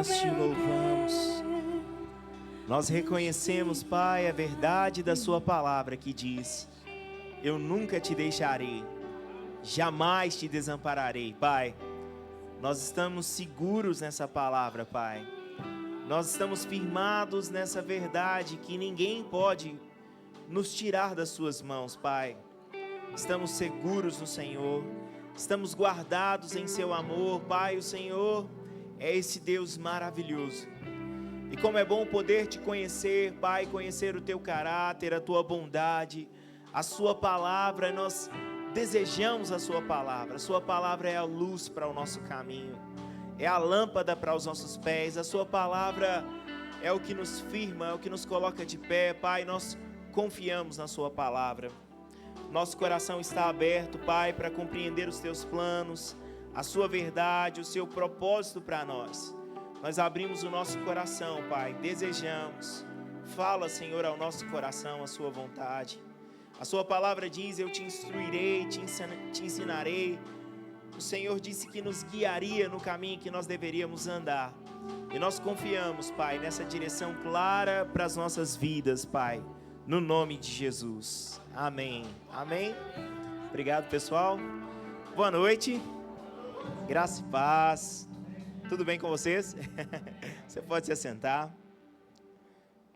nós te louvamos. Nós reconhecemos, Pai, a verdade da sua palavra que diz: eu nunca te deixarei, jamais te desampararei. Pai, nós estamos seguros nessa palavra, Pai. Nós estamos firmados nessa verdade que ninguém pode nos tirar das suas mãos, Pai. Estamos seguros no Senhor, estamos guardados em seu amor, Pai. O Senhor é esse Deus maravilhoso. E como é bom poder te conhecer, Pai, conhecer o teu caráter, a tua bondade, a sua palavra. Nós desejamos a sua palavra é a luz para o nosso caminho, é a lâmpada para os nossos pés. A sua palavra é o que nos firma, é o que nos coloca de pé, Pai. Nós confiamos na sua palavra. Nosso coração está aberto, Pai, para compreender os teus planos, a sua verdade, o seu propósito para nós. Nós abrimos o nosso coração, Pai, desejamos. Fala, Senhor, ao nosso coração a sua vontade. A sua palavra diz: eu te instruirei, te ensinarei. O Senhor disse que nos guiaria no caminho que nós deveríamos andar. E nós confiamos, Pai, nessa direção clara para as nossas vidas, Pai, no nome de Jesus. Amém. Amém. Obrigado, pessoal. Boa noite. Graça e paz. Tudo bem com vocês? Você pode se assentar.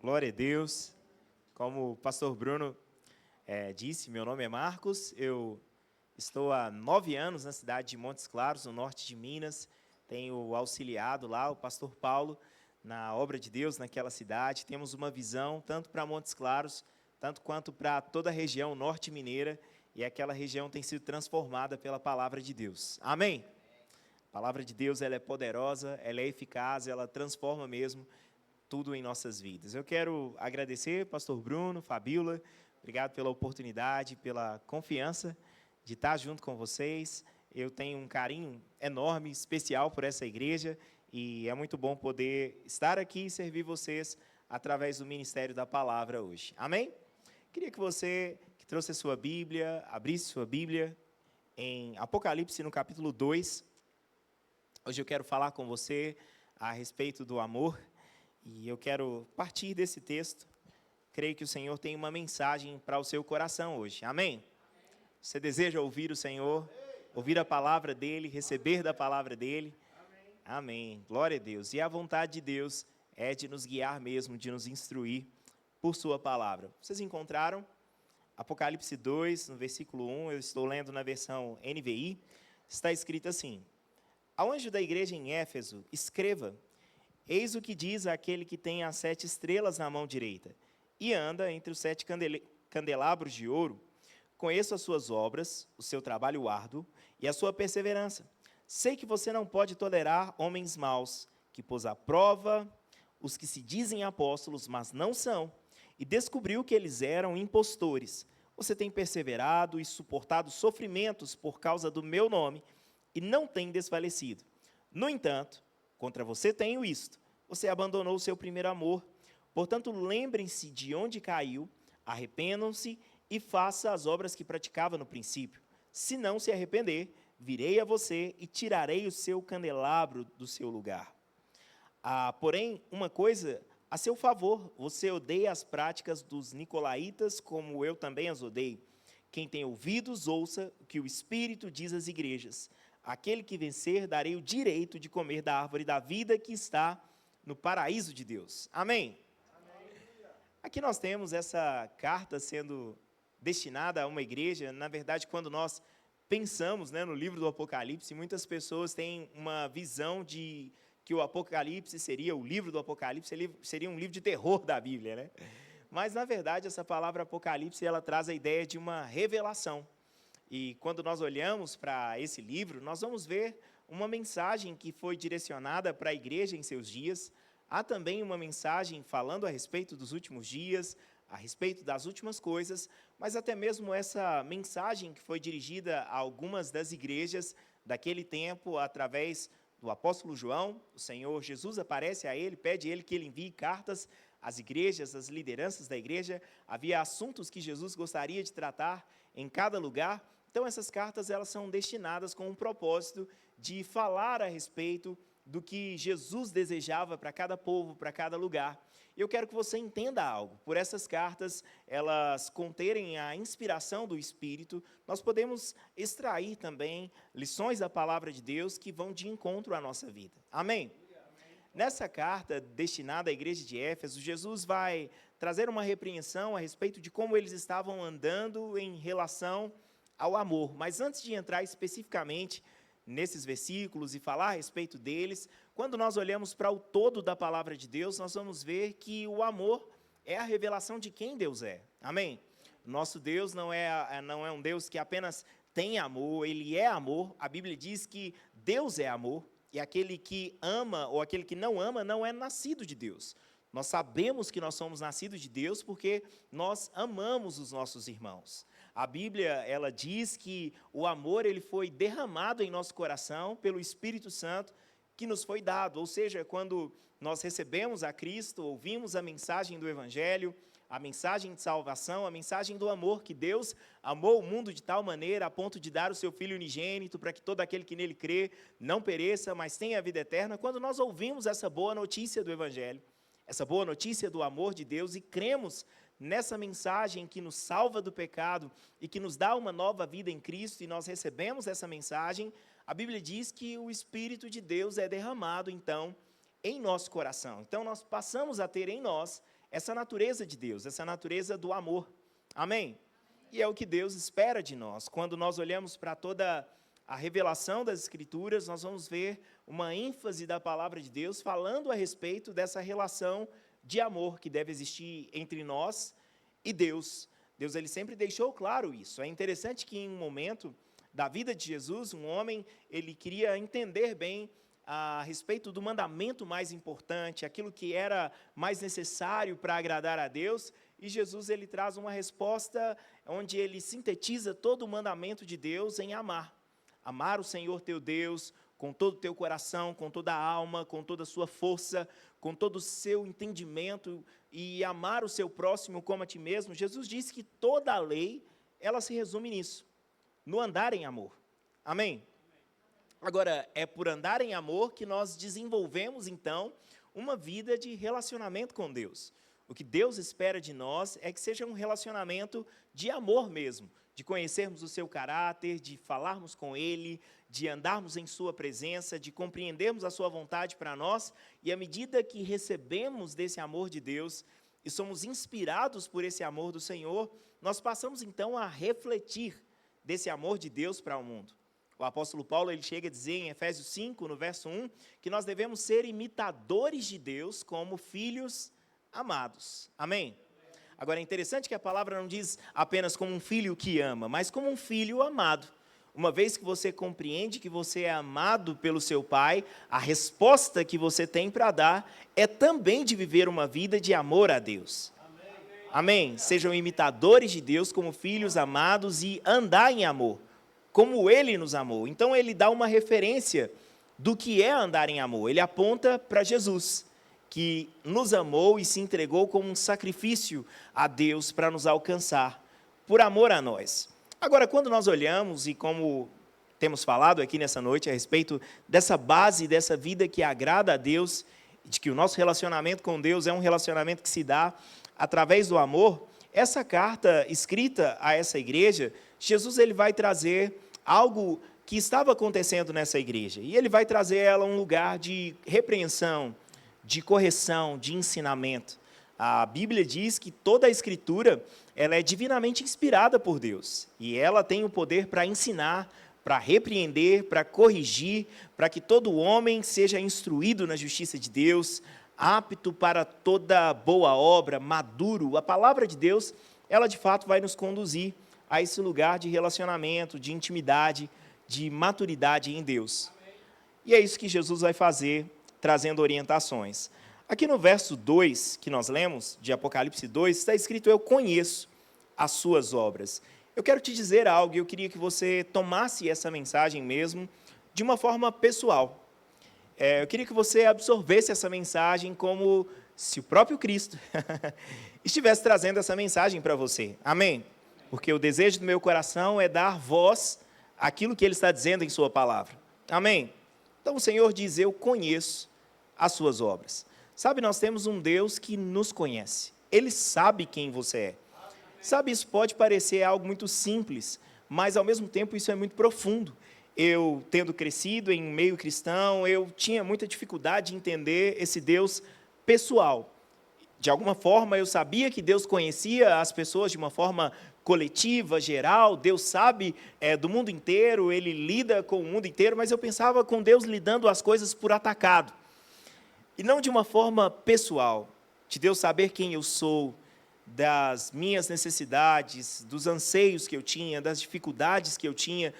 Glória a Deus. Como o pastor Bruno disse, meu nome é Marcos. Eu estou há 9 anos na cidade de Montes Claros, no norte de Minas. Tenho auxiliado lá o pastor Paulo na obra de Deus naquela cidade. Temos uma visão tanto para Montes Claros, tanto quanto para toda a região norte mineira. E aquela região tem sido transformada pela palavra de Deus. Amém? A palavra de Deus, ela é poderosa, ela é eficaz, ela transforma mesmo tudo em nossas vidas. Eu quero agradecer, pastor Bruno, Fabíola, obrigado pela oportunidade, pela confiança de estar junto com vocês. Eu tenho um carinho enorme, especial por essa igreja, e é muito bom poder estar aqui e servir vocês através do ministério da palavra hoje. Amém? Queria que você, que trouxe a sua Bíblia, abrisse sua Bíblia em Apocalipse, no capítulo 2. Hoje eu quero falar com você a respeito do amor, e eu quero partir desse texto. Creio que o Senhor tem uma mensagem para o seu coração hoje. Amém? Você deseja ouvir o Senhor, ouvir a palavra dEle, receber da palavra dEle? Amém. Glória a Deus. E a vontade de Deus é de nos guiar mesmo, de nos instruir por sua palavra. Vocês encontraram? Apocalipse 2, no versículo 1, eu estou lendo na versão NVI, está escrito assim: ao anjo da igreja em Éfeso, escreva: eis o que diz aquele que tem as 7 estrelas na mão direita, e anda entre os 7 candelabros de ouro. Conheço as suas obras, o seu trabalho árduo e a sua perseverança. Sei que você não pode tolerar homens maus, que pôs à prova os que se dizem apóstolos, mas não são, e descobriu que eles eram impostores. Você tem perseverado e suportado sofrimentos por causa do meu nome, e não tem desfalecido. No entanto, contra você tenho isto: você abandonou o seu primeiro amor. Portanto, lembrem-se de onde caiu, arrependam-se e façam as obras que praticava no princípio. Se não se arrepender, virei a você e tirarei o seu candelabro do seu lugar. Porém, uma coisa a seu favor: você odeia as práticas dos nicolaítas, como eu também as odeio. Quem tem ouvidos, ouça o que o Espírito diz às igrejas. Aquele que vencer, darei o direito de comer da árvore da vida que está no paraíso de Deus. Amém? Amém. Aqui nós temos essa carta sendo destinada a uma igreja. Na verdade, quando nós pensamos, no livro do Apocalipse, muitas pessoas têm uma visão de que o Apocalipse seria, o livro do Apocalipse, seria um livro de terror da Bíblia, né? Mas, na verdade, essa palavra Apocalipse, ela traz a ideia de uma revelação. E quando nós olhamos para esse livro, nós vamos ver uma mensagem que foi direcionada para a igreja em seus dias. Há também uma mensagem falando a respeito dos últimos dias, a respeito das últimas coisas, mas até mesmo essa mensagem que foi dirigida a algumas das igrejas daquele tempo, através do apóstolo João. O Senhor Jesus aparece a ele, pede a ele que ele envie cartas às igrejas, às lideranças da igreja. Havia assuntos que Jesus gostaria de tratar em cada lugar. Então, essas cartas elas são destinadas com um propósito de falar a respeito do que Jesus desejava para cada povo, para cada lugar. Eu quero que você entenda algo. Por essas cartas, elas conterem a inspiração do Espírito, nós podemos extrair também lições da palavra de Deus que vão de encontro à nossa vida. Amém? Nessa carta destinada à igreja de Éfeso, Jesus vai trazer uma repreensão a respeito de como eles estavam andando em relação ao amor. Mas antes de entrar especificamente nesses versículos e falar a respeito deles, quando nós olhamos para o todo da palavra de Deus, nós vamos ver que o amor é a revelação de quem Deus é. Amém? Nosso Deus não é um Deus que apenas tem amor, Ele é amor. A Bíblia diz que Deus é amor, e aquele que ama ou aquele que não ama não é nascido de Deus. Nós sabemos que nós somos nascidos de Deus porque nós amamos os nossos irmãos. A Bíblia, ela diz que o amor ele foi derramado em nosso coração pelo Espírito Santo que nos foi dado. Ou seja, quando nós recebemos a Cristo, ouvimos a mensagem do Evangelho, a mensagem de salvação, a mensagem do amor, que Deus amou o mundo de tal maneira a ponto de dar o seu Filho unigênito para que todo aquele que nele crê não pereça, mas tenha a vida eterna. Quando nós ouvimos essa boa notícia do Evangelho, essa boa notícia do amor de Deus e cremos nessa mensagem que nos salva do pecado e que nos dá uma nova vida em Cristo, e nós recebemos essa mensagem, a Bíblia diz que o Espírito de Deus é derramado, então, em nosso coração. Então, nós passamos a ter em nós essa natureza de Deus, essa natureza do amor. Amém? E é o que Deus espera de nós. Quando nós olhamos para toda a revelação das Escrituras, nós vamos ver uma ênfase da palavra de Deus falando a respeito dessa relação de amor que deve existir entre nós e Deus. Deus ele sempre deixou claro isso. É interessante que em um momento da vida de Jesus, um homem, ele queria entender bem a respeito do mandamento mais importante, aquilo que era mais necessário para agradar a Deus, e Jesus ele traz uma resposta onde ele sintetiza todo o mandamento de Deus em amar. Amar o Senhor teu Deus com todo o teu coração, com toda a alma, com toda a sua força, com todo o seu entendimento, e amar o seu próximo como a ti mesmo. Jesus disse que toda a lei, ela se resume nisso, no andar em amor. Amém? Agora, é por andar em amor que nós desenvolvemos, então, uma vida de relacionamento com Deus. O que Deus espera de nós é que seja um relacionamento de amor mesmo, de conhecermos o seu caráter, de falarmos com Ele, de andarmos em sua presença, de compreendermos a sua vontade para nós, e à medida que recebemos desse amor de Deus e somos inspirados por esse amor do Senhor, nós passamos então a refletir desse amor de Deus para o mundo. O apóstolo Paulo ele chega a dizer em Efésios 5, no verso 1, que nós devemos ser imitadores de Deus como filhos amados. Amém? Agora é interessante que a palavra não diz apenas como um filho que ama, mas como um filho amado. Uma vez que você compreende que você é amado pelo seu pai, a resposta que você tem para dar é também de viver uma vida de amor a Deus. Amém? Sejam imitadores de Deus como filhos amados e andar em amor, como Ele nos amou. Então, ele dá uma referência do que é andar em amor. Ele aponta para Jesus, que nos amou e se entregou como um sacrifício a Deus para nos alcançar, por amor a nós. Agora, quando nós olhamos, e como temos falado aqui nessa noite a respeito dessa base, dessa vida que agrada a Deus, de que o nosso relacionamento com Deus é um relacionamento que se dá através do amor, essa carta escrita a essa igreja, Jesus ele vai trazer algo que estava acontecendo nessa igreja. E ele vai trazer ela a um lugar de repreensão, de correção, de ensinamento. A Bíblia diz que toda a Escritura ela é divinamente inspirada por Deus. E ela tem o poder para ensinar, para repreender, para corrigir, para que todo homem seja instruído na justiça de Deus, apto para toda boa obra, maduro. A palavra de Deus, ela de fato vai nos conduzir a esse lugar de relacionamento, de intimidade, de maturidade em Deus. E é isso que Jesus vai fazer, trazendo orientações. Aqui no verso 2, que nós lemos, de Apocalipse 2, está escrito: eu conheço as suas obras. Eu quero te dizer algo, e eu queria que você tomasse essa mensagem mesmo, de uma forma pessoal. Eu queria que você absorvesse essa mensagem como se o próprio Cristo estivesse trazendo essa mensagem para você. Amém? Porque o desejo do meu coração é dar voz àquilo que Ele está dizendo em sua palavra. Amém? Então o Senhor diz, eu conheço as suas obras. Sabe, nós temos um Deus que nos conhece. Ele sabe quem você é. Sabe, isso pode parecer algo muito simples, mas ao mesmo tempo isso é muito profundo. Eu, tendo crescido em um meio cristão, eu tinha muita dificuldade de entender esse Deus pessoal. De alguma forma, eu sabia que Deus conhecia as pessoas de uma forma coletiva, geral. Deus sabe do mundo inteiro, Ele lida com o mundo inteiro, mas eu pensava com Deus lidando as coisas por atacado. E não de uma forma pessoal, de Deus saber quem eu sou, das minhas necessidades, dos anseios que eu tinha, das dificuldades que eu tinha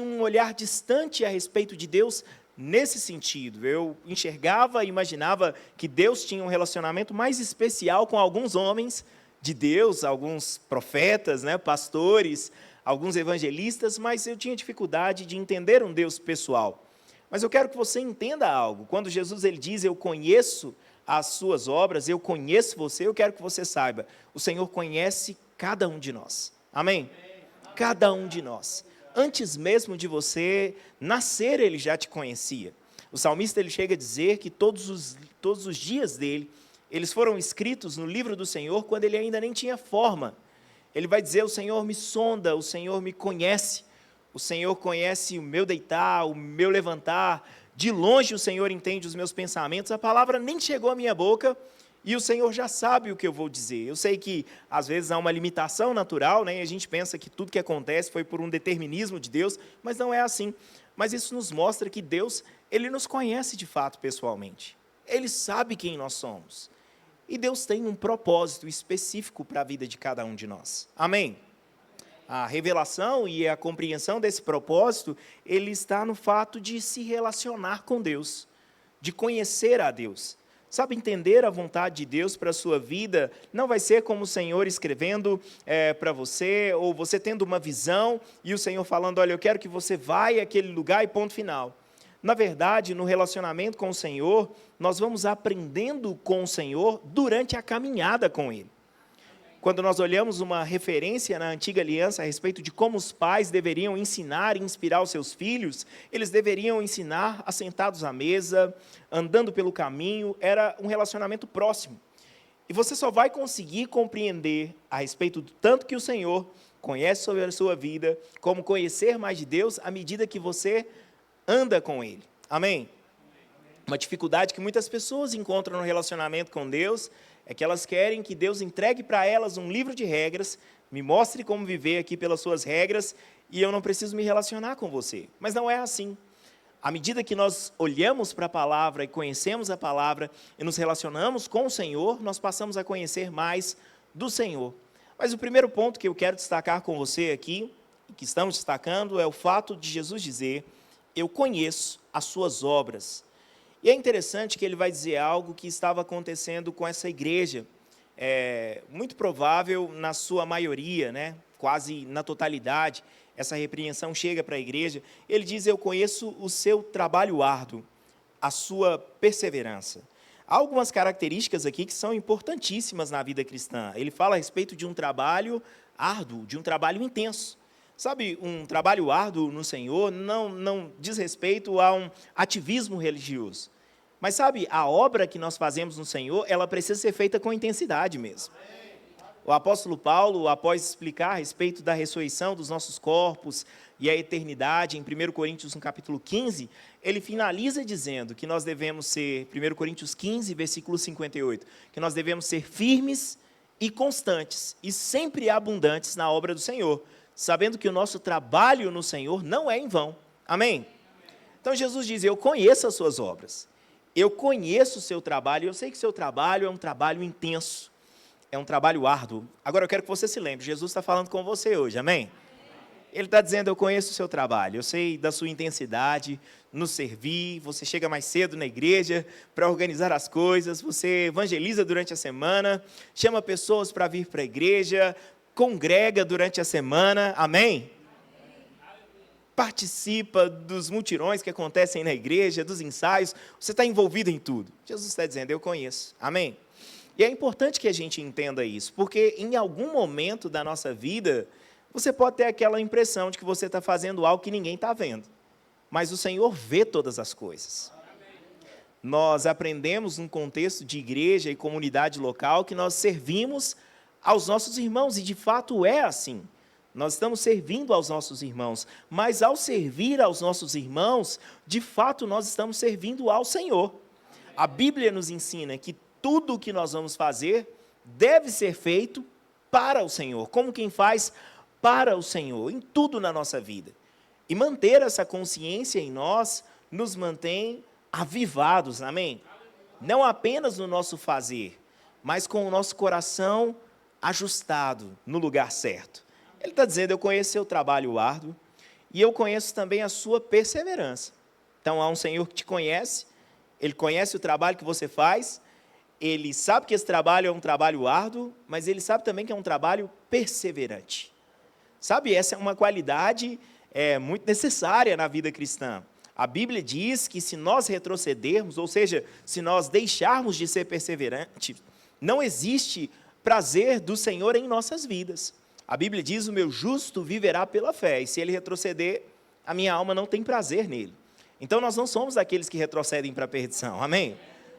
um olhar distante a respeito de Deus nesse sentido. Eu enxergava e imaginava que Deus tinha um relacionamento mais especial com alguns homens de Deus, alguns profetas, pastores, alguns evangelistas, mas eu tinha dificuldade de entender um Deus pessoal. Mas eu quero que você entenda algo. Quando Jesus ele diz, eu conheço as suas obras, eu conheço você, eu quero que você saiba, o Senhor conhece cada um de nós. Amém? Cada um de nós. Antes mesmo de você nascer, Ele já te conhecia. O salmista ele chega a dizer que todos os dias dele, eles foram escritos no livro do Senhor quando ele ainda nem tinha forma. Ele vai dizer, o Senhor me sonda, o Senhor me conhece. O Senhor conhece o meu deitar, o meu levantar. De longe o Senhor entende os meus pensamentos. A palavra nem chegou à minha boca e o Senhor já sabe o que eu vou dizer. Eu sei que, às vezes, há uma limitação natural, e a gente pensa que tudo que acontece foi por um determinismo de Deus, mas não é assim. Mas isso nos mostra que Deus, Ele nos conhece de fato pessoalmente. Ele sabe quem nós somos. E Deus tem um propósito específico para a vida de cada um de nós. Amém? A revelação e a compreensão desse propósito, ele está no fato de se relacionar com Deus, de conhecer a Deus. Sabe, entender a vontade de Deus para a sua vida não vai ser como o Senhor escrevendo para você, ou você tendo uma visão e o Senhor falando, olha, eu quero que você vá àquele lugar e ponto final. Na verdade, no relacionamento com o Senhor, nós vamos aprendendo com o Senhor durante a caminhada com Ele. Quando nós olhamos uma referência na Antiga Aliança a respeito de como os pais deveriam ensinar e inspirar os seus filhos, eles deveriam ensinar assentados à mesa, andando pelo caminho, era um relacionamento próximo. E você só vai conseguir compreender a respeito do tanto que o Senhor conhece sobre a sua vida, como conhecer mais de Deus, à medida que você anda com Ele. Amém? Uma dificuldade que muitas pessoas encontram no relacionamento com Deus é que elas querem que Deus entregue para elas um livro de regras, me mostre como viver aqui pelas suas regras, e eu não preciso me relacionar com você. Mas não é assim. À medida que nós olhamos para a palavra e conhecemos a palavra e nos relacionamos com o Senhor, nós passamos a conhecer mais do Senhor. Mas o primeiro ponto que eu quero destacar com você aqui, que estamos destacando, é o fato de Jesus dizer, eu conheço as suas obras. E é interessante que ele vai dizer algo que estava acontecendo com essa igreja, muito provável na sua maioria, quase na totalidade, essa repreensão chega para a igreja. Ele diz, eu conheço o seu trabalho árduo, a sua perseverança. Há algumas características aqui que são importantíssimas na vida cristã. Ele fala a respeito de um trabalho árduo, de um trabalho intenso. Sabe, um trabalho árduo no Senhor não diz respeito a um ativismo religioso. Mas sabe, a obra que nós fazemos no Senhor, ela precisa ser feita com intensidade mesmo. O apóstolo Paulo, após explicar a respeito da ressurreição dos nossos corpos e a eternidade, em 1 Coríntios, no capítulo 15, ele finaliza dizendo que nós devemos ser, 1 Coríntios 15, versículo 58, que nós devemos ser firmes e constantes e sempre abundantes na obra do Senhor, sabendo que o nosso trabalho no Senhor não é em vão. Amém? Então Jesus diz, eu conheço as suas obras, eu conheço o seu trabalho, eu sei que o seu trabalho é um trabalho intenso, é um trabalho árduo. Agora eu quero que você se lembre, Jesus está falando com você hoje, amém? Ele está dizendo, eu conheço o seu trabalho, eu sei da sua intensidade no servir, você chega mais cedo na igreja para organizar as coisas, você evangeliza durante a semana, chama pessoas para vir para a igreja, congrega durante a semana, amém? Participa dos mutirões que acontecem na igreja, dos ensaios, você está envolvido em tudo. Jesus está dizendo, eu conheço, amém? E é importante que a gente entenda isso, porque em algum momento da nossa vida, você pode ter aquela impressão de que você está fazendo algo que ninguém está vendo. mas o Senhor vê todas as coisas. Nós aprendemos num contexto de igreja e comunidade local que nós servimos aos nossos irmãos, e de fato é assim. Nós estamos servindo aos nossos irmãos, mas ao servir aos nossos irmãos, de fato nós estamos servindo ao Senhor. A Bíblia nos ensina que tudo o que nós vamos fazer deve ser feito para o Senhor, como quem faz para o Senhor, em tudo na nossa vida. E manter essa consciência em nós nos mantém avivados, amém? Não apenas no nosso fazer, mas com o nosso coração ajustado no lugar certo. Ele está dizendo, eu conheço seu trabalho árduo e eu conheço também a sua perseverança. Então, há um Senhor que te conhece, Ele conhece o trabalho que você faz, Ele sabe que esse trabalho é um trabalho árduo, mas Ele sabe também que é um trabalho perseverante. Sabe, essa é uma qualidade muito necessária na vida cristã. A Bíblia diz que se nós retrocedermos, ou seja, se nós deixarmos de ser perseverantes, não existe prazer do Senhor em nossas vidas. A Bíblia diz, o meu justo viverá pela fé, e se ele retroceder, a minha alma não tem prazer nele. Então, nós não somos aqueles que retrocedem para a perdição, amém?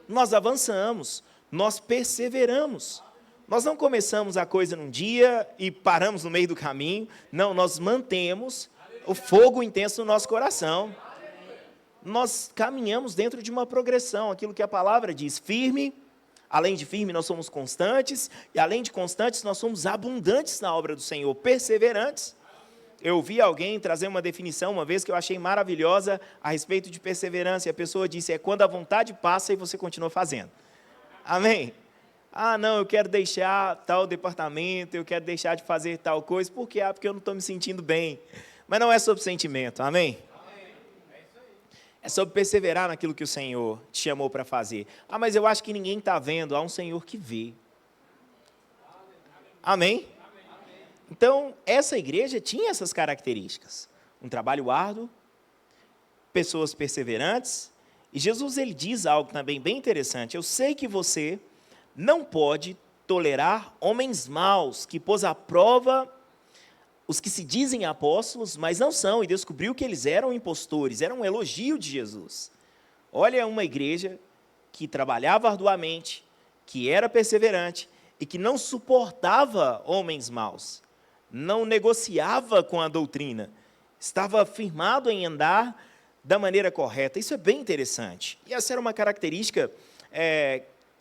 Nós avançamos, nós perseveramos. Nós não começamos a coisa num dia e paramos no meio do caminho, não, nós mantemos o fogo intenso no nosso coração. Nós caminhamos dentro de uma progressão, aquilo que a palavra diz, firme. Além de firme, nós somos constantes, e além de constantes, nós somos abundantes na obra do Senhor, perseverantes. Eu vi alguém trazer uma definição uma vez que eu achei maravilhosa a respeito de perseverança, e a pessoa disse, é quando a vontade passa e você continua fazendo. Amém? Ah, não, eu quero deixar tal departamento, eu quero deixar de fazer tal coisa, por quê? Ah, porque eu não estou me sentindo bem. Mas não é sobre sentimento, amém? É sobre perseverar naquilo que o Senhor te chamou para fazer. Ah, mas eu acho que ninguém está vendo. Há um Senhor que vê. Amém? Então, essa igreja tinha essas características. Um trabalho árduo, pessoas perseverantes. E Jesus, ele diz algo também bem interessante. Eu sei que você não pode tolerar homens maus, que pôs à prova os que se dizem apóstolos, mas não são, e descobriu que eles eram impostores, era um elogio de Jesus. Olha, uma igreja que trabalhava arduamente, que era perseverante, e que não suportava homens maus, não negociava com a doutrina, estava firmado em andar da maneira correta. Isso é bem interessante. E essa era uma característica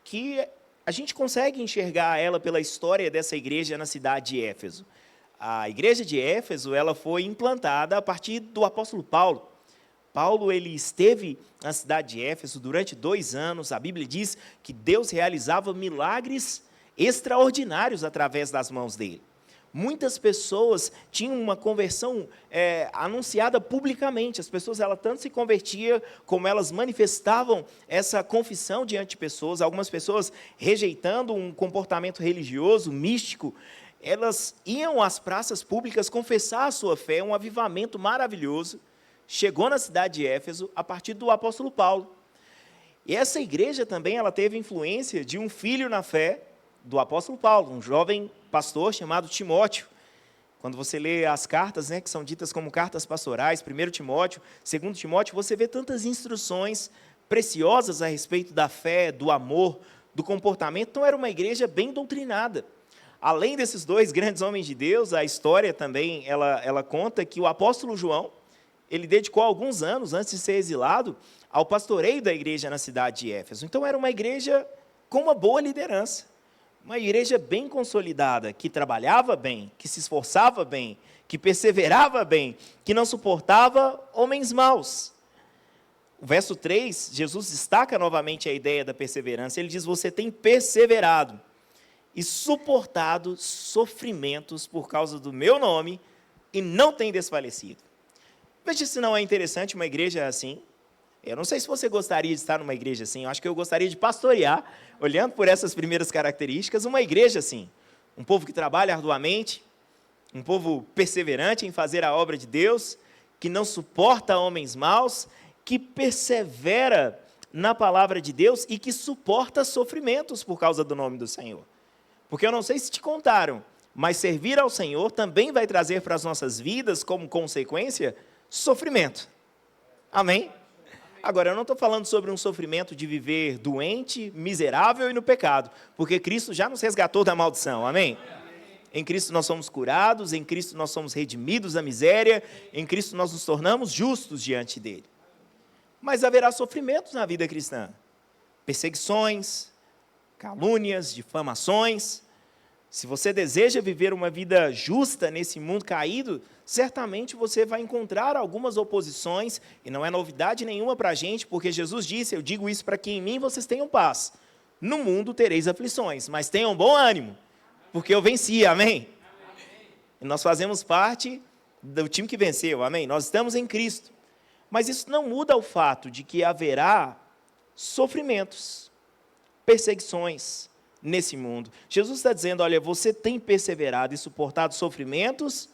que a gente consegue enxergar ela pela história dessa igreja na cidade de Éfeso. A igreja de Éfeso, ela foi implantada a partir do apóstolo Paulo. Paulo, ele esteve na cidade de Éfeso durante 2 anos. A Bíblia diz que Deus realizava milagres extraordinários através das mãos dele. Muitas pessoas tinham uma conversão anunciada publicamente. As pessoas, elas tanto se convertiam, como elas manifestavam essa confissão diante de pessoas. Algumas pessoas rejeitando um comportamento religioso, místico, elas iam às praças públicas confessar a sua fé. Um avivamento maravilhoso chegou na cidade de Éfeso a partir do apóstolo Paulo. E essa igreja também, ela teve influência de um filho na fé do apóstolo Paulo, um jovem pastor chamado Timóteo. Quando você lê as cartas, que são ditas como cartas pastorais, 1 Timóteo, 2 Timóteo, você vê tantas instruções preciosas a respeito da fé, do amor, do comportamento. Então, era uma igreja bem doutrinada. Além desses 2 grandes homens de Deus, a história também, ela conta que o apóstolo João, ele dedicou alguns anos, antes de ser exilado, ao pastoreio da igreja na cidade de Éfeso. Então, era uma igreja com uma boa liderança, uma igreja bem consolidada, que trabalhava bem, que se esforçava bem, que perseverava bem, que não suportava homens maus. O verso 3, Jesus destaca novamente a ideia da perseverança. Ele diz, você tem perseverado e suportado sofrimentos por causa do meu nome e não tem desfalecido. Veja se não é interessante uma igreja assim. Eu não sei se você gostaria de estar numa igreja assim. Eu acho que eu gostaria de pastorear, olhando por essas primeiras características, uma igreja assim. Um povo que trabalha arduamente, um povo perseverante em fazer a obra de Deus, que não suporta homens maus, que persevera na palavra de Deus e que suporta sofrimentos por causa do nome do Senhor. Porque eu não sei se te contaram, mas servir ao Senhor também vai trazer para as nossas vidas, como consequência, sofrimento. Amém? Agora, eu não estou falando sobre um sofrimento de viver doente, miserável e no pecado, porque Cristo já nos resgatou da maldição, amém? Em Cristo nós somos curados, em Cristo nós somos redimidos da miséria, em Cristo nós nos tornamos justos diante dele. Mas haverá sofrimentos na vida cristã, perseguições, calúnias, difamações. Se você deseja viver uma vida justa nesse mundo caído, certamente você vai encontrar algumas oposições, e não é novidade nenhuma para a gente, porque Jesus disse, eu digo isso para que em mim vocês tenham paz. No mundo tereis aflições, mas tenham bom ânimo, porque eu venci, amém? E nós fazemos parte do time que venceu, amém? Nós estamos em Cristo. Mas isso não muda o fato de que haverá sofrimentos, perseguições nesse mundo. Jesus está dizendo, olha, você tem perseverado e suportado sofrimentos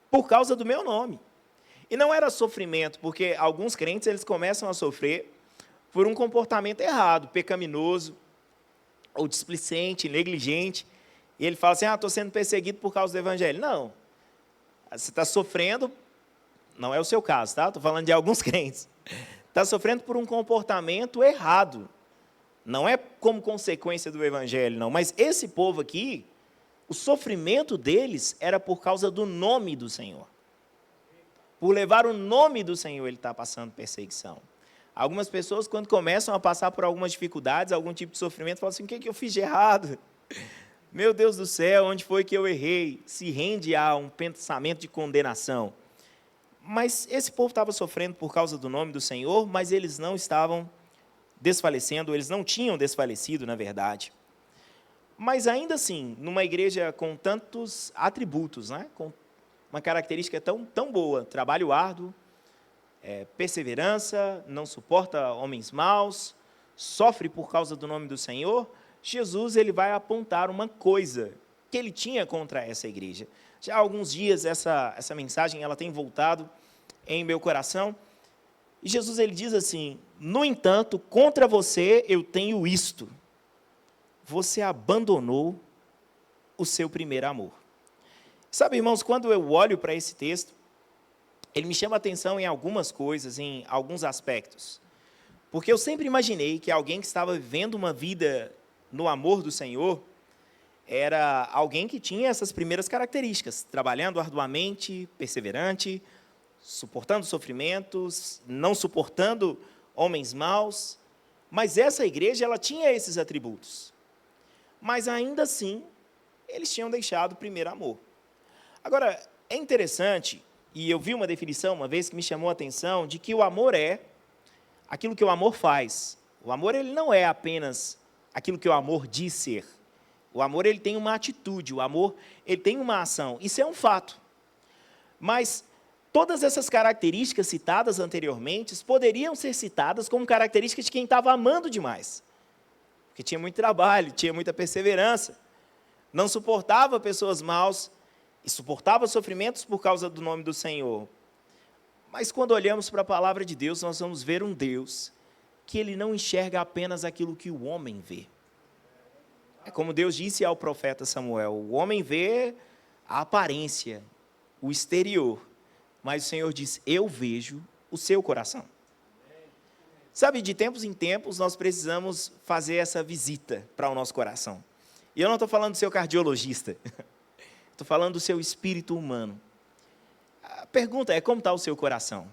por causa do meu nome. E não era sofrimento, porque alguns crentes eles começam a sofrer por um comportamento errado, pecaminoso, ou displicente, negligente. E ele fala assim, estou sendo perseguido por causa do evangelho. Não, você está sofrendo, não é o seu caso, tá? Estou falando de alguns crentes. Está sofrendo por um comportamento errado. Não é como consequência do evangelho, não. Mas esse povo aqui, o sofrimento deles era por causa do nome do Senhor. Por levar o nome do Senhor, ele está passando perseguição. Algumas pessoas, quando começam a passar por algumas dificuldades, algum tipo de sofrimento, falam assim, o que eu fiz de errado? Meu Deus do céu, onde foi que eu errei? Se rende a um pensamento de condenação. Mas esse povo estava sofrendo por causa do nome do Senhor, mas eles não estavam desfalecendo, eles não tinham desfalecido, na verdade. Mas ainda assim, numa igreja com tantos atributos, né? Com uma característica tão boa, trabalho árduo, perseverança, não suporta homens maus, sofre por causa do nome do Senhor, Jesus ele vai apontar uma coisa que ele tinha contra essa igreja. Já há alguns dias essa mensagem ela tem voltado em meu coração, e Jesus ele diz assim, no entanto, contra você eu tenho isto, você abandonou o seu primeiro amor. Sabe, irmãos, quando eu olho para esse texto, ele me chama a atenção em algumas coisas, em alguns aspectos. Porque eu sempre imaginei que alguém que estava vivendo uma vida no amor do Senhor, era alguém que tinha essas primeiras características, trabalhando arduamente, perseverante, suportando sofrimentos, não suportando homens maus, mas essa igreja ela tinha esses atributos. Mas ainda assim, eles tinham deixado o primeiro amor. Agora, é interessante, e eu vi uma definição uma vez que me chamou a atenção, de que o amor é aquilo que o amor faz. O amor ele não é apenas aquilo que o amor diz ser. O amor ele tem uma atitude, o amor ele tem uma ação. Isso é um fato. Mas todas essas características citadas anteriormente poderiam ser citadas como características de quem estava amando demais. Porque tinha muito trabalho, tinha muita perseverança, não suportava pessoas maus e suportava sofrimentos por causa do nome do Senhor. Mas quando olhamos para a palavra de Deus, nós vamos ver um Deus que ele não enxerga apenas aquilo que o homem vê. É como Deus disse ao profeta Samuel, o homem vê a aparência, o exterior, mas o Senhor diz, eu vejo o seu coração. Sabe, de tempos em tempos, nós precisamos fazer essa visita para o nosso coração. E eu não estou falando do seu cardiologista, estou falando do seu espírito humano. A pergunta é, como está o seu coração?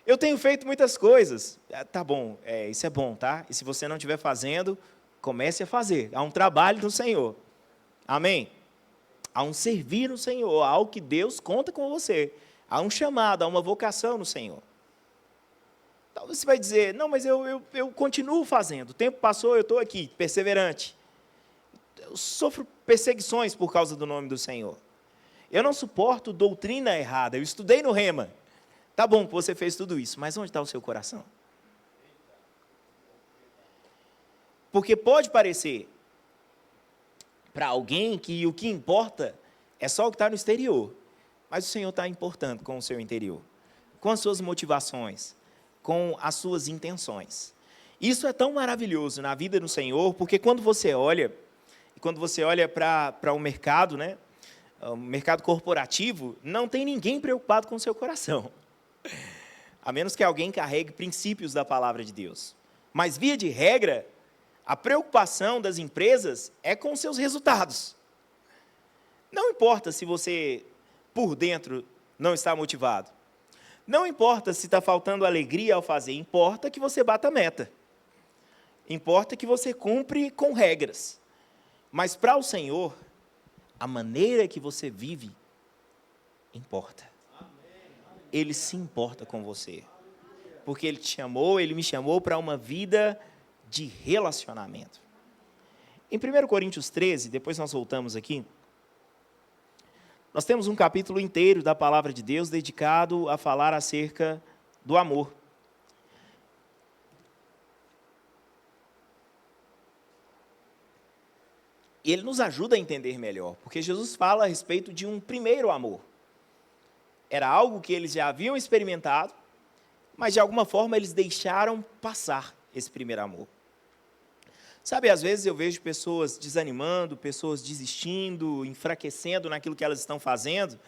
Eu tenho feito muitas coisas. Tá bom, isso é bom, tá? E se você não estiver fazendo, comece a fazer. Há um trabalho no Senhor. Amém? Há um servir no Senhor, há algo que Deus conta com você. Há um chamado, há uma vocação no Senhor. Talvez você vai dizer, não, mas eu continuo fazendo. O tempo passou, eu estou aqui, perseverante. Eu sofro perseguições por causa do nome do Senhor. Eu não suporto doutrina errada. Eu estudei no Rema. Tá bom que você fez tudo isso, mas onde está o seu coração? Porque pode parecer para alguém que o que importa é só o que está no exterior. Mas o Senhor está importando com o seu interior, com as suas motivações, com as suas intenções. Isso é tão maravilhoso na vida do Senhor, porque quando você olha para o mercado, né, o mercado corporativo, não tem ninguém preocupado com o seu coração. a menos que alguém carregue princípios da palavra de Deus. Mas, via de regra, a preocupação das empresas é com seus resultados. Não importa se você, por dentro, não está motivado. Não importa se está faltando alegria ao fazer, importa que você bata a meta. Importa que você cumpre com regras. Mas para o Senhor, a maneira que você vive importa. Ele se importa com você. Porque Ele te chamou, Ele me chamou para uma vida de relacionamento. Em 1 Coríntios 13, depois nós voltamos aqui, nós temos um capítulo inteiro da palavra de Deus dedicado a falar acerca do amor. E ele nos ajuda a entender melhor, porque Jesus fala a respeito de um primeiro amor. Era algo que eles já haviam experimentado, mas de alguma forma eles deixaram passar esse primeiro amor. Sabe, às vezes eu vejo pessoas desanimando, pessoas desistindo, enfraquecendo naquilo que elas estão fazendo,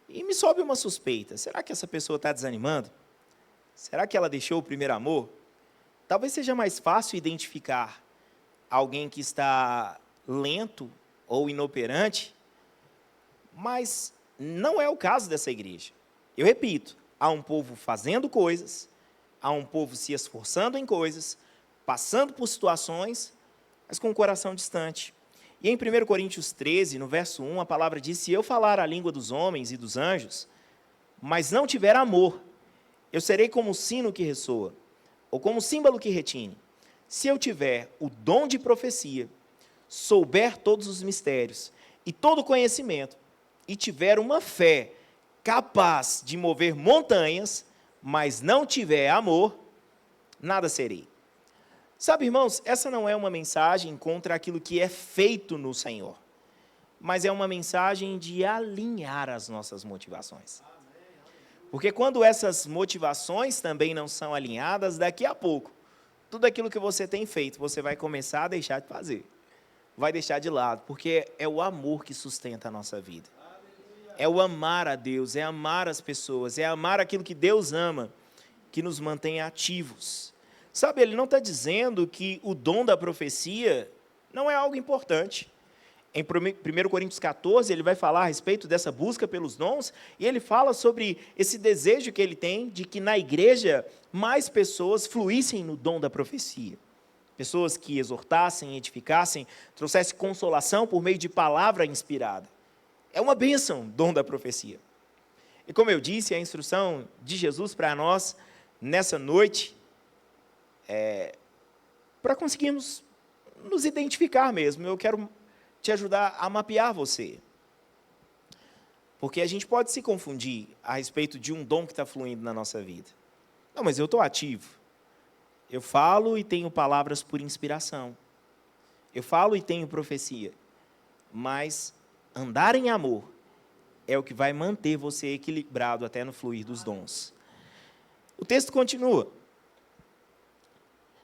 e me sobe uma suspeita. Será que essa pessoa está desanimando? Será que ela deixou o primeiro amor? Talvez seja mais fácil identificar alguém que está lento ou inoperante, mas não é o caso dessa igreja. Eu repito, há um povo fazendo coisas, há um povo se esforçando em coisas, passando por situações, mas com o coração distante. E em 1 Coríntios 13, no verso 1, a palavra diz: se eu falar a língua dos homens e dos anjos, mas não tiver amor, eu serei como o sino que ressoa, ou como o símbolo que retine. Se eu tiver o dom de profecia, souber todos os mistérios e todo o conhecimento, e tiver uma fé capaz de mover montanhas, mas não tiver amor, nada serei. Sabe, irmãos, essa não é uma mensagem contra aquilo que é feito no Senhor, mas é uma mensagem de alinhar as nossas motivações. Porque quando essas motivações também não são alinhadas, daqui a pouco, tudo aquilo que você tem feito, você vai começar a deixar de fazer. Vai deixar de lado, porque é o amor que sustenta a nossa vida. É o amar a Deus, é amar as pessoas, é amar aquilo que Deus ama, que nos mantém ativos. Sabe, ele não está dizendo que o dom da profecia não é algo importante. Em 1 Coríntios 14, ele vai falar a respeito dessa busca pelos dons, e ele fala sobre esse desejo que ele tem de que na igreja mais pessoas fluíssem no dom da profecia. Pessoas que exortassem, edificassem, trouxessem consolação por meio de palavra inspirada. É uma bênção, dom da profecia. E como eu disse, a instrução de Jesus para nós, nessa noite, para conseguirmos nos identificar mesmo. Eu quero te ajudar a mapear você. Porque a gente pode se confundir a respeito de um dom que está fluindo na nossa vida. Não, mas eu estou ativo. Eu falo e tenho palavras por inspiração. Eu falo e tenho profecia. Mas andar em amor é o que vai manter você equilibrado até no fluir dos dons. O texto continua.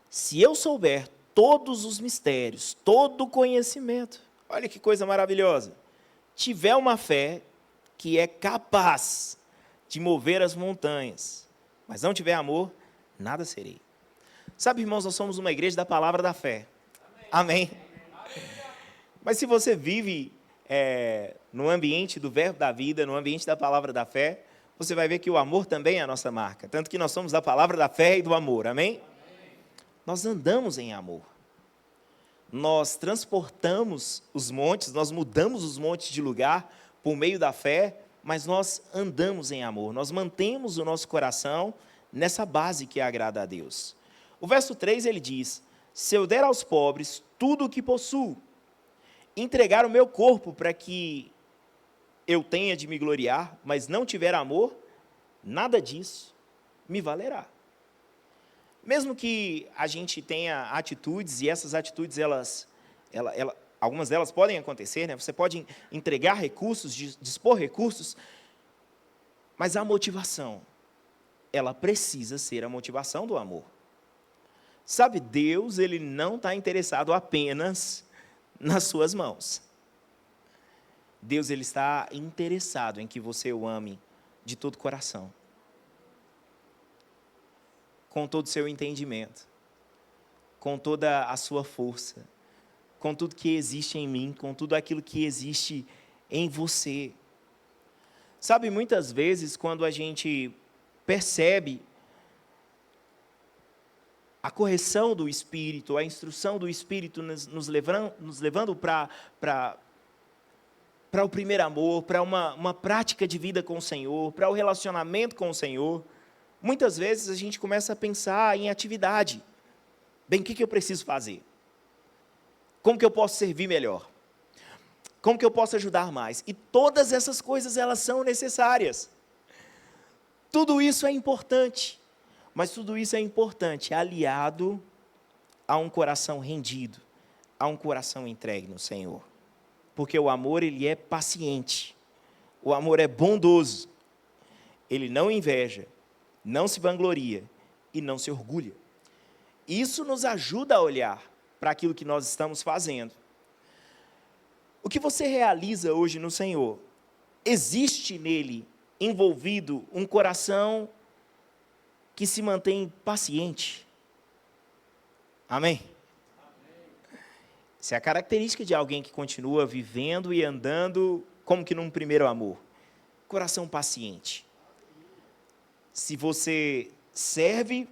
Se eu souber todos os mistérios, todo o conhecimento, olha que coisa maravilhosa, tiver uma fé que é capaz de mover as montanhas, mas não tiver amor, nada serei. Sabe, irmãos, nós somos uma igreja da palavra da fé. Amém. Mas se você vive no ambiente do verbo da vida, no ambiente da palavra da fé, você vai ver que o amor também é a nossa marca. Tanto que nós somos da palavra da fé e do amor. Amém? Nós andamos em amor. Nós transportamos os montes, nós mudamos os montes de lugar por meio da fé, mas nós andamos em amor. Nós mantemos o nosso coração nessa base que agrada a Deus. O verso 3, ele diz: se eu der aos pobres tudo o que possuo, entregar o meu corpo para que eu tenha de me gloriar, mas não tiver amor, nada disso me valerá. Mesmo que a gente tenha atitudes, e essas atitudes, algumas delas podem acontecer, né? Você pode entregar recursos, dispor recursos, mas a motivação, ela precisa ser a motivação do amor. Sabe, Deus, ele não está interessado apenas nas suas mãos. Deus, ele está interessado em que você o ame de todo o coração. com todo o seu entendimento, com toda a sua força, com tudo que existe em mim, com tudo aquilo que existe em você. Sabe, muitas vezes, quando a gente percebe a correção do Espírito, a instrução do Espírito nos levando para o primeiro amor, para uma prática de vida com o Senhor, para o relacionamento com o Senhor, muitas vezes a gente começa a pensar em atividade. Bem, o que eu preciso fazer? Como que eu posso servir melhor? Como que eu posso ajudar mais? E todas essas coisas, elas são necessárias. Tudo isso é importante. Mas tudo isso é importante aliado a um coração rendido, a um coração entregue no Senhor. Porque o amor, ele é paciente. O amor é bondoso. Ele não inveja, não se vangloria e não se orgulha. Isso nos ajuda a olhar para aquilo que nós estamos fazendo. O que você realiza hoje no Senhor, existe nele envolvido um coração que se mantém paciente? Amém? Essa é a característica de alguém que continua vivendo e andando como que num primeiro amor. Coração paciente. Se você serve,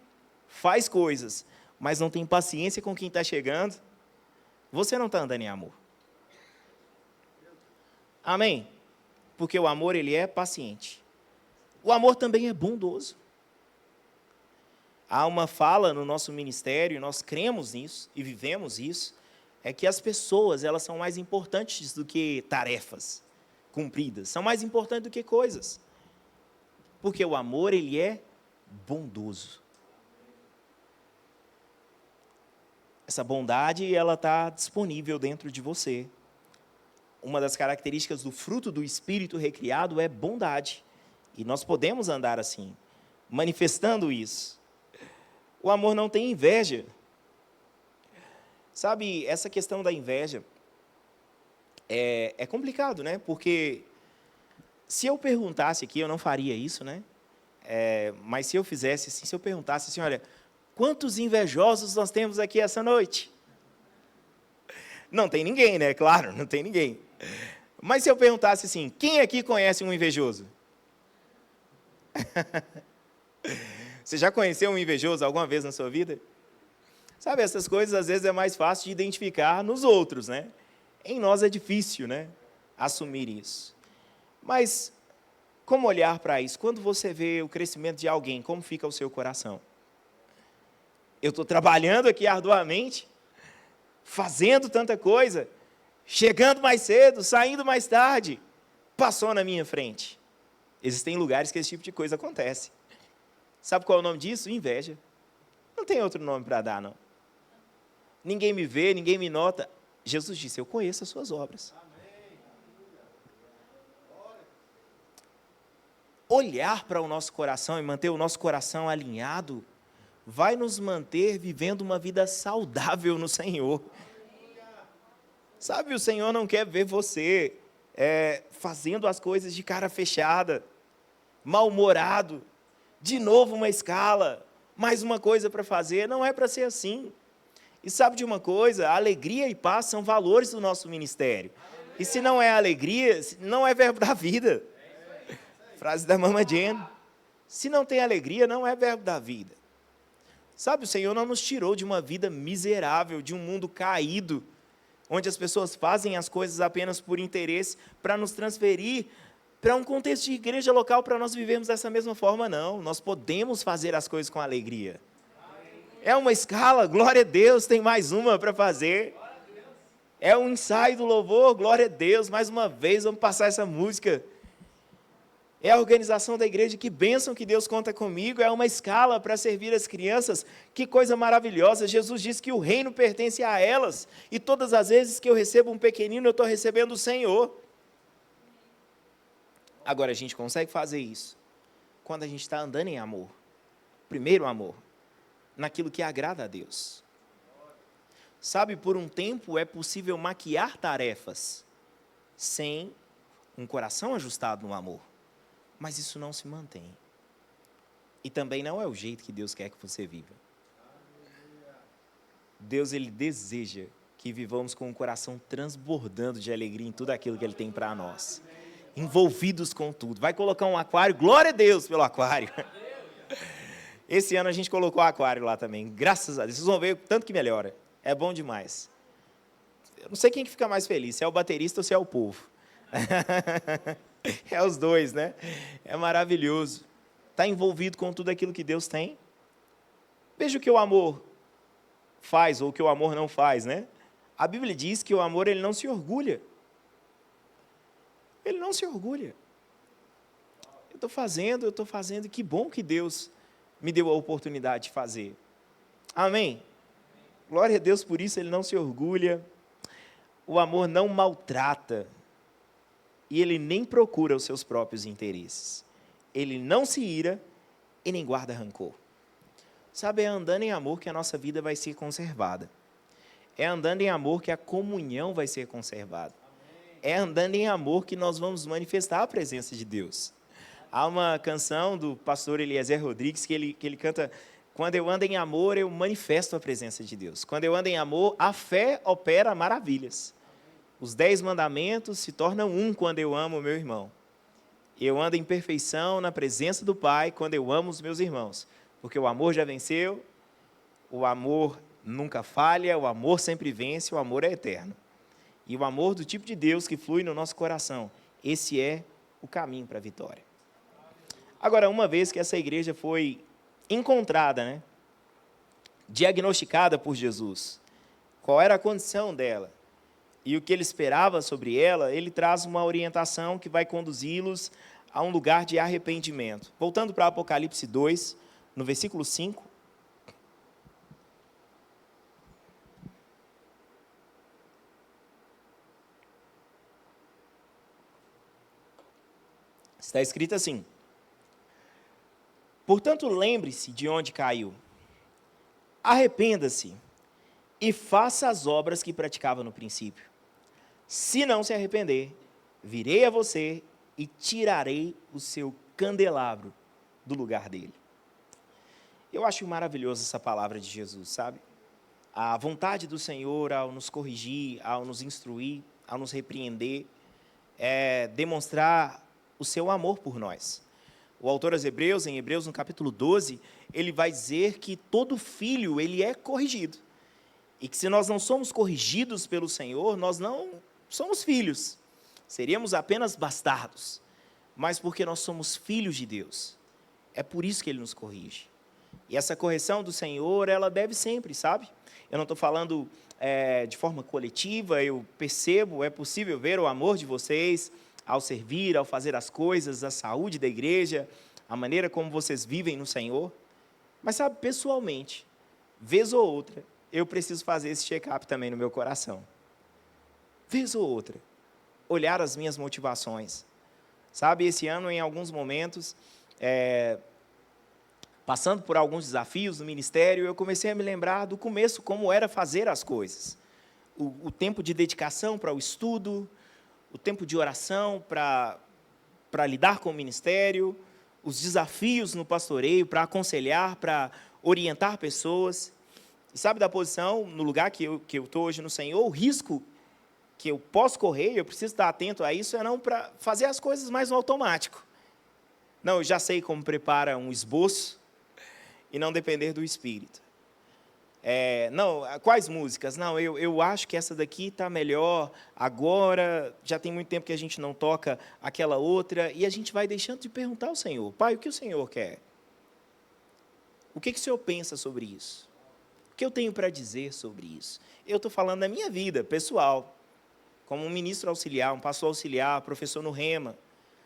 faz coisas, mas não tem paciência com quem está chegando, você não está andando em amor. Amém? Porque o amor, ele é paciente. O amor também é bondoso. Há uma fala no nosso ministério, nós cremos nisso e vivemos isso, é que as pessoas, elas são mais importantes do que tarefas cumpridas, são mais importantes do que coisas. Porque o amor, ele é bondoso. Essa bondade, ela está disponível dentro de você. Uma das características do fruto do Espírito recriado é bondade. E nós podemos andar assim, manifestando isso. O amor não tem inveja. Sabe, essa questão da inveja é complicado, né? Porque se eu perguntasse aqui, eu não faria isso, né? Mas se eu fizesse assim, se eu perguntasse assim, olha, quantos invejosos nós temos aqui essa noite? Não tem ninguém, né? Claro, não tem ninguém. Mas se eu perguntasse assim, quem aqui conhece um invejoso? Você já conheceu um invejoso alguma vez na sua vida? Sabe, essas coisas às vezes é mais fácil de identificar nos outros, né? Em nós é difícil, né? Assumir isso. Mas como olhar para isso? Quando você vê o crescimento de alguém, como fica o seu coração? Eu estou trabalhando aqui arduamente, fazendo tanta coisa, chegando mais cedo, saindo mais tarde, passou na minha frente. Existem lugares que esse tipo de coisa acontece. Sabe qual é o nome disso? Inveja. Não tem outro nome para dar, não. Ninguém me vê, ninguém me nota. Jesus disse, eu conheço as suas obras. Olhar para o nosso coração e manter o nosso coração alinhado vai nos manter vivendo uma vida saudável no Senhor. Sabe, o Senhor não quer ver você fazendo as coisas de cara fechada, mal-humorado, de novo uma escala, mais uma coisa para fazer. Não é para ser assim. E sabe de uma coisa? Alegria e paz são valores do nosso ministério. E se não é alegria, não é verbo da vida. Frase da Mama Jen. Se não tem alegria, não é verbo da vida. Sabe, o Senhor não nos tirou de uma vida miserável, de um mundo caído, onde as pessoas fazem as coisas apenas por interesse, para nos transferir para um contexto de igreja local, para nós vivermos dessa mesma forma, não. Nós podemos fazer as coisas com alegria. É uma escala, glória a Deus, tem mais uma para fazer. É um ensaio do louvor, glória a Deus, mais uma vez, vamos passar essa música. É a organização da igreja, que bênção que Deus conta comigo, é uma escala para servir as crianças, que coisa maravilhosa. Jesus disse que o reino pertence a elas, e todas as vezes que eu recebo um pequenino, eu estou recebendo o Senhor. Agora, a gente consegue fazer isso quando a gente está andando em amor. Primeiro amor, naquilo que agrada a Deus. Sabe, por um tempo é possível maquiar tarefas sem um coração ajustado no amor. Mas isso não se mantém. E também não é o jeito que Deus quer que você viva. Deus, Ele deseja que vivamos com o coração transbordando de alegria em tudo aquilo que Ele tem para nós. Envolvidos com tudo. Vai colocar um aquário, glória a Deus pelo aquário. Esse ano a gente colocou aquário lá também, graças a Deus. Vocês vão ver o tanto que melhora. É bom demais. Eu não sei quem que fica mais feliz, se é o baterista ou se é o povo. É os dois, né? É maravilhoso. Está envolvido com tudo aquilo que Deus tem. Veja o que o amor faz ou o que o amor não faz, né? A Bíblia diz que o amor, ele não se orgulha. Ele não se orgulha. Eu estou fazendo, e que bom que Deus me deu a oportunidade de fazer. Amém? Glória a Deus por isso, ele não se orgulha. O amor não maltrata. E ele nem procura os seus próprios interesses. Ele não se ira e nem guarda rancor. Sabe, é andando em amor que a nossa vida vai ser conservada. É andando em amor que a comunhão vai ser conservada. É andando em amor que nós vamos manifestar a presença de Deus. Há uma canção do pastor Eliezer Rodrigues que ele canta: quando eu ando em amor, eu manifesto a presença de Deus. Quando eu ando em amor, a fé opera maravilhas. Os 10 mandamentos se tornam um quando eu amo o meu irmão. Eu ando em perfeição na presença do Pai quando eu amo os meus irmãos. Porque o amor já venceu, o amor nunca falha, o amor sempre vence, o amor é eterno. E o amor do tipo de Deus que flui no nosso coração, esse é o caminho para a vitória. Agora, uma vez que essa igreja foi encontrada, né, diagnosticada por Jesus, qual era a condição dela e o que ele esperava sobre ela, ele traz uma orientação que vai conduzi-los a um lugar de arrependimento. Voltando para Apocalipse 2, no versículo 5. Está escrito assim: portanto, lembre-se de onde caiu, arrependa-se e faça as obras que praticava no princípio. Se não se arrepender, virei a você e tirarei o seu candelabro do lugar dele. Eu acho maravilhosa essa palavra de Jesus, sabe? A vontade do Senhor ao nos corrigir, ao nos instruir, ao nos repreender, é demonstrar o seu amor por nós. O autor aos Hebreus, em Hebreus, no capítulo 12, ele vai dizer que todo filho, ele é corrigido. E que se nós não somos corrigidos pelo Senhor, nós não somos filhos. Seríamos apenas bastardos. Mas porque nós somos filhos de Deus. É por isso que ele nos corrige. E essa correção do Senhor, ela deve sempre, sabe? Eu não estou falando de forma coletiva, eu percebo, é possível ver o amor de vocês ao servir, ao fazer as coisas, a saúde da igreja, a maneira como vocês vivem no Senhor. Mas, sabe, pessoalmente, vez ou outra, eu preciso fazer esse check-up também no meu coração. Vez ou outra, olhar as minhas motivações. Sabe, esse ano, em alguns momentos, passando por alguns desafios no ministério, eu comecei a me lembrar do começo, como era fazer as coisas. O tempo de dedicação para o estudo, o tempo de oração para lidar com o ministério, os desafios no pastoreio, para aconselhar, para orientar pessoas. E sabe da posição, no lugar que eu estou hoje no Senhor, o risco que eu posso correr, eu preciso estar atento a isso, é não para fazer as coisas mais no automático. Não, eu já sei como prepara um esboço e não depender do Espírito. Não, quais músicas? Não, eu acho que essa daqui está melhor agora, já tem muito tempo que a gente não toca aquela outra, e a gente vai deixando de perguntar ao Senhor: Pai, o que o Senhor quer? O que o Senhor pensa sobre isso? O que eu tenho para dizer sobre isso? Eu estou falando da minha vida pessoal, como um ministro auxiliar, um pastor auxiliar, professor no Rema.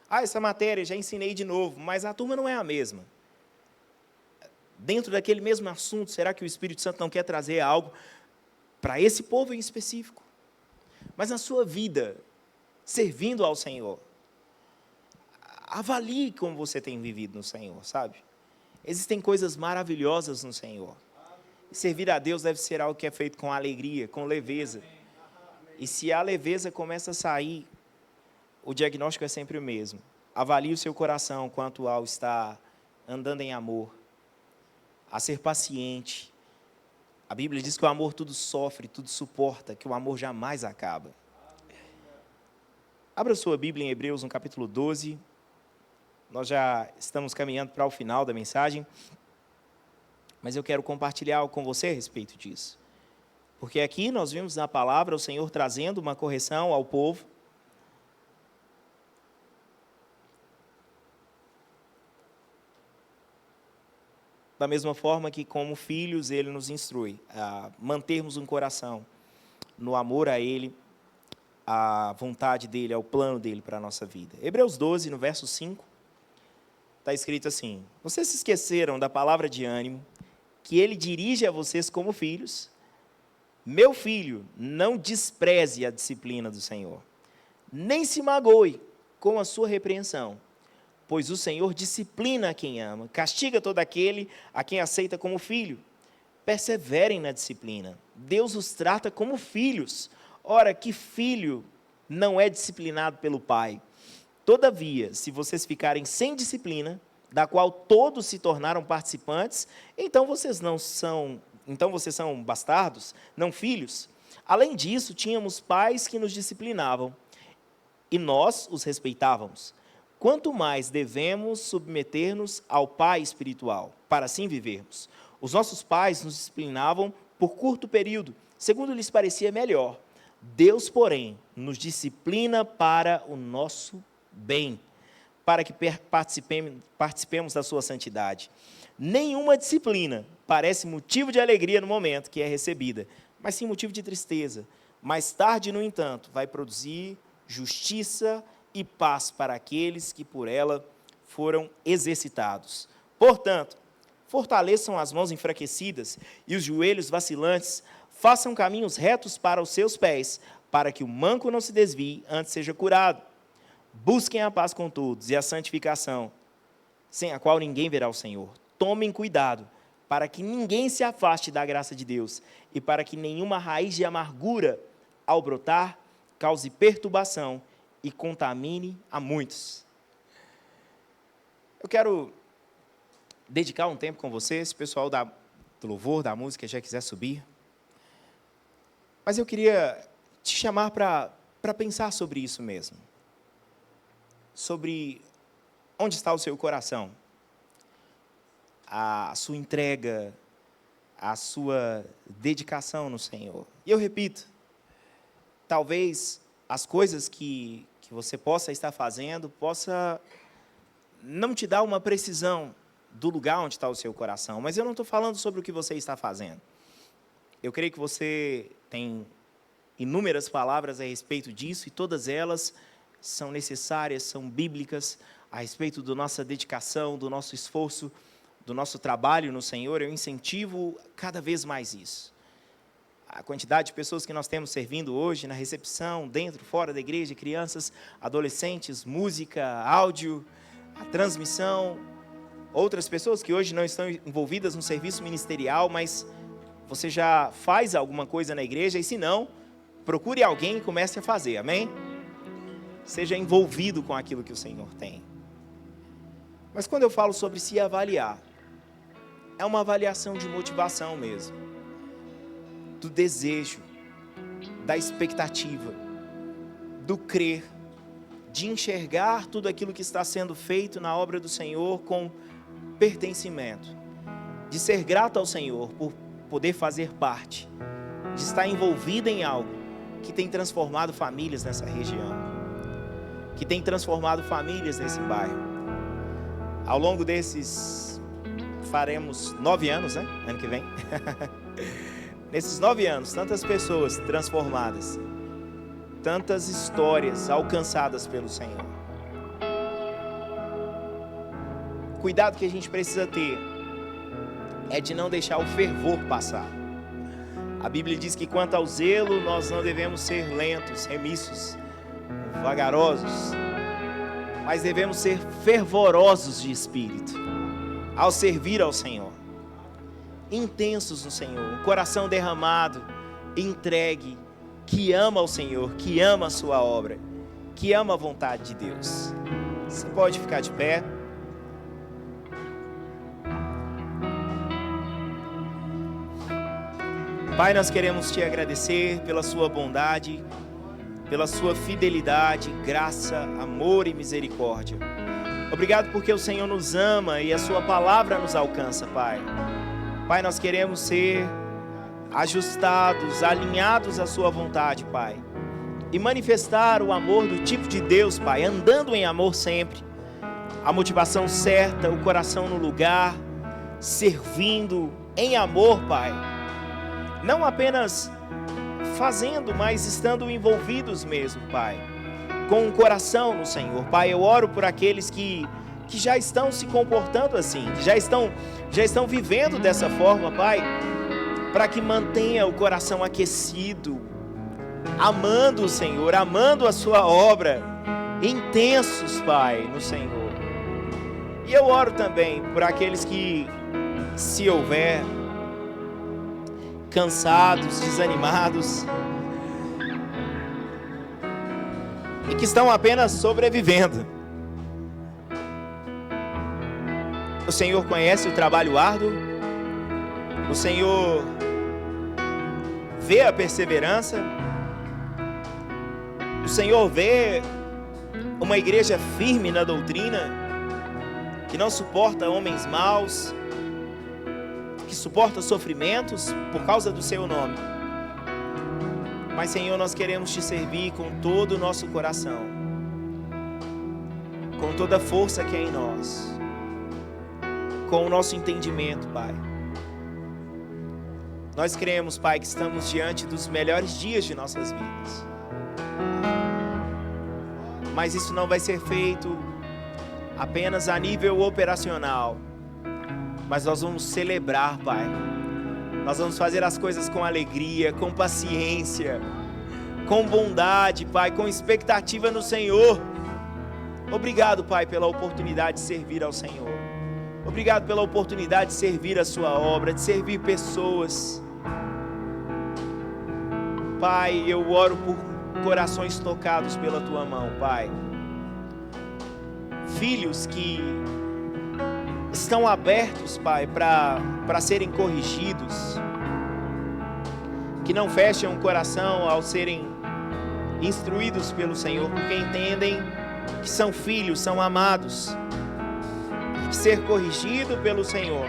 Essa matéria já ensinei de novo, mas a turma não é a mesma. Dentro daquele mesmo assunto, será que o Espírito Santo não quer trazer algo para esse povo em específico? Mas na sua vida, servindo ao Senhor, avalie como você tem vivido no Senhor, sabe? Existem coisas maravilhosas no Senhor. E servir a Deus deve ser algo que é feito com alegria, com leveza. E se a leveza começa a sair, o diagnóstico é sempre o mesmo. Avalie o seu coração quanto ao estar andando em amor, a ser paciente. A Bíblia diz que o amor tudo sofre, tudo suporta, que o amor jamais acaba. Abra sua Bíblia em Hebreus, no capítulo 12. Nós já estamos caminhando para o final da mensagem, mas eu quero compartilhar algo com você a respeito disso. Porque aqui nós vimos na palavra o Senhor trazendo uma correção ao povo. Da mesma forma que, como filhos, Ele nos instrui a mantermos um coração no amor a Ele, à vontade dEle, ao plano dEle para a nossa vida. Hebreus 12, no verso 5, está escrito assim: vocês se esqueceram da palavra de ânimo, que Ele dirige a vocês como filhos. Meu filho, não despreze a disciplina do Senhor, nem se magoe com a sua repreensão, pois o Senhor disciplina a quem ama, castiga todo aquele a quem aceita como filho. Perseverem na disciplina. Deus os trata como filhos. Ora, que filho não é disciplinado pelo pai? Todavia, se vocês ficarem sem disciplina, da qual todos se tornaram participantes, então vocês são bastardos, não filhos. Além disso, tínhamos pais que nos disciplinavam, e nós os respeitávamos. Quanto mais devemos submeter-nos ao Pai espiritual, para assim vivermos. Os nossos pais nos disciplinavam por curto período, segundo lhes parecia melhor. Deus, porém, nos disciplina para o nosso bem, para que participemos da sua santidade. Nenhuma disciplina parece motivo de alegria no momento que é recebida, mas sim motivo de tristeza. Mais tarde, no entanto, vai produzir justiça e paz para aqueles que por ela foram exercitados. Portanto, fortaleçam as mãos enfraquecidas e os joelhos vacilantes, façam caminhos retos para os seus pés, para que o manco não se desvie, antes seja curado. Busquem a paz com todos e a santificação, sem a qual ninguém verá o Senhor. Tomem cuidado, para que ninguém se afaste da graça de Deus, e para que nenhuma raiz de amargura, ao brotar, cause perturbação e contamine a muitos. Eu quero dedicar um tempo com vocês, pessoal do louvor, da música, já quiser subir. Mas eu queria te chamar para pensar sobre isso mesmo. Sobre onde está o seu coração, a sua entrega, a sua dedicação no Senhor. E eu repito, talvez as coisas que você possa estar fazendo, possa não te dar uma precisão do lugar onde está o seu coração, mas eu não estou falando sobre o que você está fazendo. Eu creio que você tem inúmeras palavras a respeito disso, e todas elas são necessárias, são bíblicas, a respeito da nossa dedicação, do nosso esforço, do nosso trabalho no Senhor. Eu incentivo cada vez mais isso. A quantidade de pessoas que nós temos servindo hoje na recepção, dentro, fora da igreja, crianças, adolescentes, música, áudio, a transmissão, outras pessoas que hoje não estão envolvidas no serviço ministerial, mas você já faz alguma coisa na igreja, e se não, procure alguém e comece a fazer, amém? Seja envolvido com aquilo que o Senhor tem. Mas quando eu falo sobre se avaliar, é uma avaliação de motivação mesmo, do desejo, da expectativa, do crer, de enxergar tudo aquilo que está sendo feito na obra do Senhor com pertencimento, de ser grato ao Senhor por poder fazer parte, de estar envolvido em algo que tem transformado famílias nessa região, que tem transformado famílias nesse bairro. Ao longo desses, faremos 9 anos, né? Ano que vem. Nesses 9 anos, tantas pessoas transformadas, tantas histórias alcançadas pelo Senhor. Cuidado que a gente precisa ter é de não deixar o fervor passar. A Bíblia diz que quanto ao zelo, nós não devemos ser lentos, remissos, vagarosos, mas devemos ser fervorosos de espírito, ao servir ao Senhor. Intensos no Senhor, um coração derramado, entregue, que ama ao Senhor, que ama a sua obra, que ama a vontade de Deus. Você pode ficar de pé. Pai, nós queremos te agradecer pela sua bondade, pela sua fidelidade, graça, amor e misericórdia. Obrigado porque o Senhor nos ama e a sua palavra nos alcança, Pai. Pai, nós queremos ser ajustados, alinhados à sua vontade, Pai. E manifestar o amor do tipo de Deus, Pai, andando em amor sempre. A motivação certa, o coração no lugar, servindo em amor, Pai. Não apenas fazendo, mas estando envolvidos mesmo, Pai. Com o coração no Senhor, Pai. Eu oro por aqueles que já estão se comportando assim, que já estão vivendo dessa forma, Pai. Para que mantenha o coração aquecido, amando o Senhor, amando a sua obra, intensos, Pai, no Senhor. E eu oro também por aqueles que, se houver, cansados, desanimados, e que estão apenas sobrevivendo. O Senhor conhece o trabalho árduo, o Senhor vê a perseverança, o Senhor vê uma igreja firme na doutrina, que não suporta homens maus, que suporta sofrimentos por causa do seu nome. Mas, Senhor, nós queremos te servir com todo o nosso coração, com toda a força que é em nós, com o nosso entendimento, Pai. Nós cremos, Pai, que estamos diante dos melhores dias de nossas vidas. Mas isso não vai ser feito apenas a nível operacional. Mas nós vamos celebrar, Pai. Nós vamos fazer as coisas com alegria, com paciência, com bondade, Pai, com expectativa no Senhor. Obrigado, Pai, pela oportunidade de servir ao Senhor. Obrigado pela oportunidade de servir a sua obra, de servir pessoas. Pai, eu oro por corações tocados pela tua mão, Pai. Filhos que estão abertos, Pai, para serem corrigidos, que não fecham o coração ao serem instruídos pelo Senhor, porque entendem que são filhos, são amados, e que ser corrigido pelo Senhor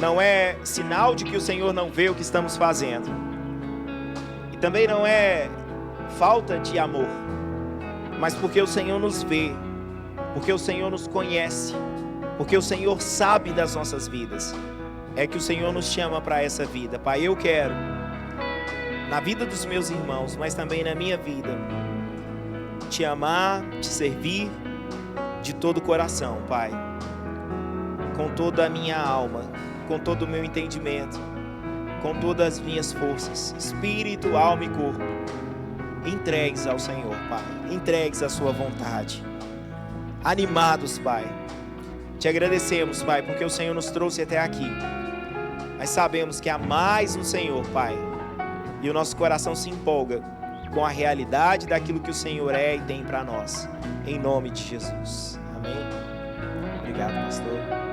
não é sinal de que o Senhor não vê o que estamos fazendo, e também não é falta de amor, mas porque o Senhor nos vê, porque o Senhor nos conhece, porque o Senhor sabe das nossas vidas, é que o Senhor nos chama para essa vida. Pai, eu quero, na vida dos meus irmãos, mas também na minha vida, te amar, te servir de todo o coração, Pai, com toda a minha alma, com todo o meu entendimento, com todas as minhas forças, espírito, alma e corpo, entregues ao Senhor, Pai, entregues à sua vontade, animados, Pai. Te agradecemos, Pai, porque o Senhor nos trouxe até aqui, mas sabemos que há mais no Senhor, Pai, e o nosso coração se empolga com a realidade daquilo que o Senhor é e tem para nós, em nome de Jesus, amém. Obrigado, pastor.